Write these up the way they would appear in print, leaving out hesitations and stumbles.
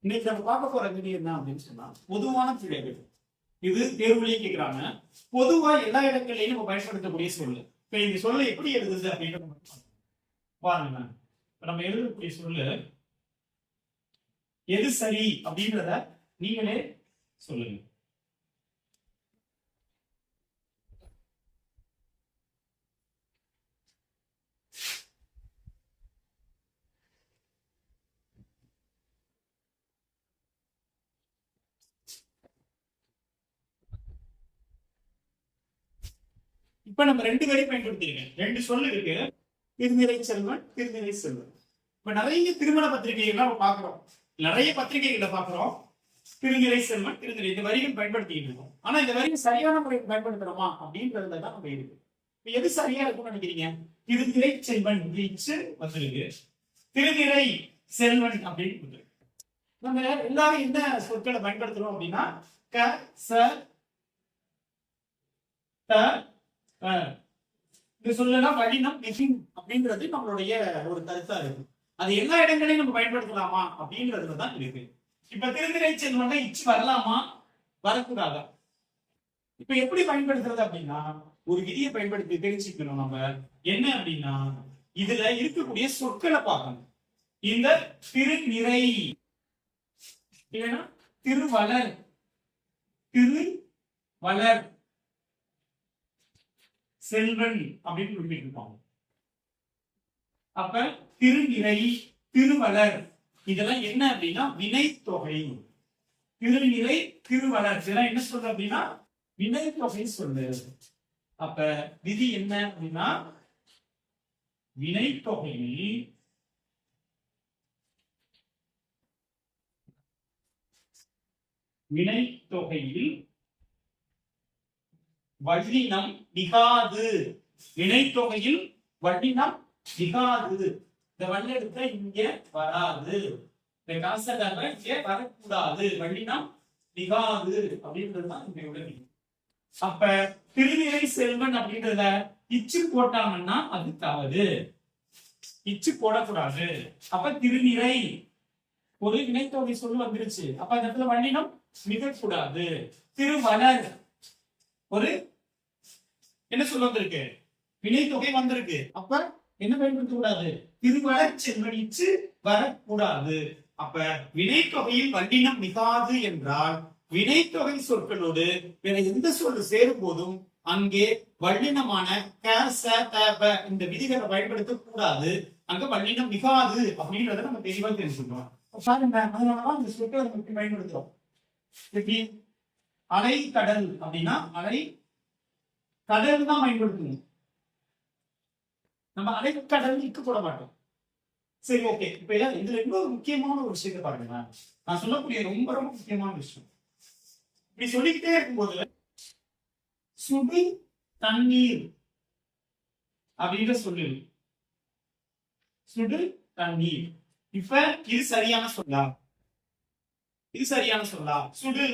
இன்னைக்கு நம்ம பார்க்க போற விதி என்ன அப்படின்னு சொன்னா பொதுவான பிழைகள். இது தேர்வுலயே கேட்கிறாங்க. பொதுவா எல்லா இடங்கள்லயும் நம்ம பயன்படுத்தக்கூடிய சொல்லு. இப்ப இந்த சொல்ல எப்படி எழுதுது அப்படின்ற பாருங்க. நம்ம எழுதக்கூடிய சொல்லு எது சரி அப்படின்றத நீங்களே சொல்லுங்க. இப்ப நம்ம ரெண்டு வரி பயன்படுத்திருக்கேன். ரெண்டு சொல்லு இருக்கு, திருநிலை செல்வன், திருநிலை செல்வன். இப்ப நிறைய திருமண பத்திரிகைகள்லாம் நம்ம பாக்குறோம், நிறைய பத்திரிகைகளை பாக்குறோம். திருநிலை செல்வன், திருநிலை, இந்த வரிகள் பயன்படுத்திக்கிட்டு இருக்கோம். ஆனா இந்த வரிகள் சரியான முறையில் பயன்படுத்துறோமா அப்படின்றதுலதான் நம்ம இருக்கு. இப்ப எது சரியா இருக்கும்னு நினைக்கிறீங்க? திருநிலை செல்வன் வந்திருக்கு, திருநிலை செல்வன் அப்படின்னு நம்ம எல்லாரும் என்ன சொற்களை பயன்படுத்துறோம் அப்படின்னா க ச த இது சொல்லலாம் வழினம் மிஷின் அப்படின்றது நம்மளுடைய ஒரு கருத்தா இருக்கு. அது எல்லா இடங்களையும் நம்ம பயன்படுத்தலாமா அப்படின்றதுலதான் இருக்கு. இப்ப திருநிலை செல்வன் இச்சு வரலாமா வரக்கூடாதா? இப்ப எப்படி பயன்படுத்துறது அப்படின்னா ஒரு விதியை பயன்படுத்தி தெரிஞ்சுக்கணும். நம்ம என்ன அப்படின்னா இதுல இருக்கக்கூடிய சொற்களை பார்க்கணும். இந்த திருநிறை இல்லைன்னா திருவளர், திருவளர் செல்வன் அப்படின்னு குறிப்பிட்டிருப்பாங்க. அப்ப திருநிறை, திருவளர் இதெல்லாம் என்ன அப்படின்னா வினைத்தொகை. திருநிறை, திருவளர் இதெல்லாம் என்ன சொல்ற அப்படின்னா வினைத்தொகை சொல்லு. அப்ப விதி என்ன அப்படின்னா வினைத்தொகையில் வல்லினம் மிகாது. வினைத்தொகையில் வல்லினம் மிகாது. இந்த வல்லெடுத்த இங்க வராது, இந்த காசக இங்க வரக்கூடாது. வல்லினம் மிகாது அப்படின்றதுதான் இந்த விதி. அப்ப திருநிலை செல்வன் அப்படின்றத இச்சு போட்டாங்கன்னா அது தவறு, இச்சு போடக்கூடாது. அப்ப திருநிறை ஒரு வினைத்தொகை சொல்லு வந்துருச்சு, அப்ப இந்த இடத்துல வல்லினம் மிகக்கூடாது. திருவளர் ஒரு என்ன சொல்ல வந்திருக்கு, வினைத்தொகை வந்திருக்கு, அப்ப என்ன பயன்படுத்த கூடாது, திருவளர் செல்வன் இச்சு வரக்கூடாது. அப்ப வினைத்தொகையில் வல்லினம் மிகாது என்றால் வினைத்தொகை சொற்களோடு வேற எந்த சொல்லு சேரும் போதும் அங்கே வல்லினமான இந்த விதிகளை பயன்படுத்த கூடாது, அங்க வல்லினம் மிகாது அப்படின்றத நம்ம தெளிவா தெரிஞ்சுக்கணும். பாருங்க, அதனாலதான் இந்த சொற்களை நம்ம பயன்படுத்துறோம். அலை கடல் அப்படின்னா அலை கடல் தான் பயன்படுத்தணும், நம்ம அலைக்கடல் இக்கு போட மாட்டோம். சரி, ஓகே. இப்ப இதுல இன்னொரு முக்கியமான ஒரு விஷயத்தை பாருங்க, நான் சொல்லக்கூடிய ரொம்ப ரொம்ப முக்கியமான விஷயம். இப்படி சொல்லிக்கிட்டே இருக்கும்போது சுடு தண்ணீர் அப்படின்ற சொல்லு, சுடு தண்ணீர். இப்ப இது சரியான சொல்லா, இது சரியான சொல்லா? சுடு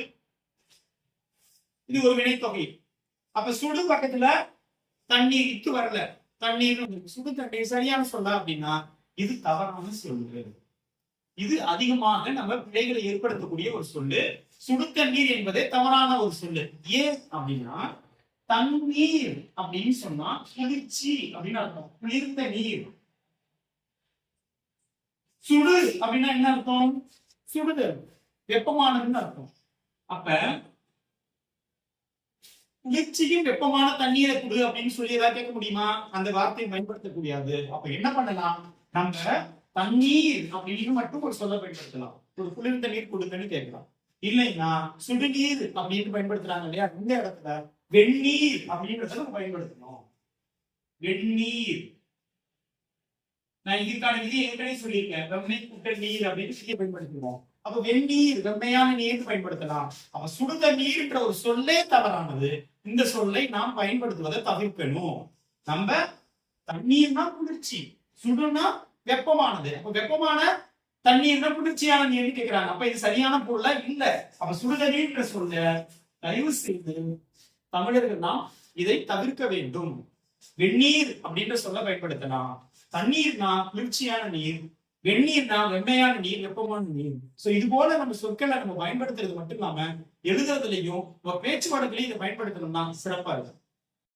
இது ஒரு வினைத்தொகை. அப்ப சுடு பக்கத்துல தண்ணீர் இக்கு வரல, தண்ணீர் சுடு தண்ணீர் சரியான சொல்லா அப்படின்னா இது தவறான சொல்லு. இது அதிகமாக நம்ம பிழைகளை ஏற்படுத்தக்கூடிய ஒரு சொல்லு. சுடு தண்ணீர் என்பதே தவறான ஒரு சொல்லு. ஏன் அப்படின்னா தண்ணீர் அப்படின்னு சொன்னா குளிர்ச்சி அப்படின்னு அர்த்தம், குளிர்ந்த நீர். சுடு அப்படின்னா என்ன அர்த்தம், சுடுதல், வெப்பமானதுன்னு அர்த்தம். அப்ப குளிர்ச்சியும் வெப்பமான தண்ணீரை குடு அப்படின்னு சொல்லி ஏதாவது கேட்க முடியுமா? அந்த வார்த்தையை பயன்படுத்தக்கூடியது. அப்ப என்ன பண்ணலாம், நம்ம தண்ணீர் அப்படின்னு மட்டும் ஒரு சொல்ல பயன்படுத்தலாம். ஒரு குளிர்ந்த நீர் கொடுங்கன்னு கேட்கலாம். இல்லைன்னா சுடுநீர் அப்படின்னு பயன்படுத்துறாங்க இல்லையா, இந்த இடத்துல வெந்நீர் அப்படின்றத நம்ம பயன்படுத்தணும். வெந்நீர், நான் இதுக்கான விதி ஏற்கனவே சொல்லியிருக்கேன், வெம்மை குட்ட நீர் அப்படின்னு பயன்படுத்துவோம். அப்ப வெந்நீர் வெம்மையான நீர் பயன்படுத்தலாம். அப்ப சுடுத நீர்ன்ற ஒரு சொல்லே தவறானது. இந்த சொல்லை நாம் பயன்படுத்துவதை தவிர்க்கணும். நம்ம தண்ணீர்னா குளிர்ச்சி, சுடுனா வெப்பமானது. அப்ப வெப்பமான தண்ணீர்னா குளிர்ச்சியான நீர்னு கேட்கிறாங்க. அப்ப இது சரியான பொருளா இல்ல. அப்ப சுடுத நீர்ன்ற சொல்ல தயவு செய்து தமிழர்கள் நாம் இதை தவிர்க்க வேண்டும். வெந்நீர் அப்படின்ற சொல்ல பயன்படுத்தலாம். தண்ணீர்னா குளிர்ச்சியான நீர், வெந்நீர்னா வெண்மையான நீர், வெப்பமான நீர். சோ இது போல நம்ம சொற்களை நம்ம பயன்படுத்துறது மட்டும் இல்லாம எழுதுறதுலயும் பேச்சு வழக்குலயும் இதை பயன்படுத்தணும்னா சிறப்பா இருக்கும்.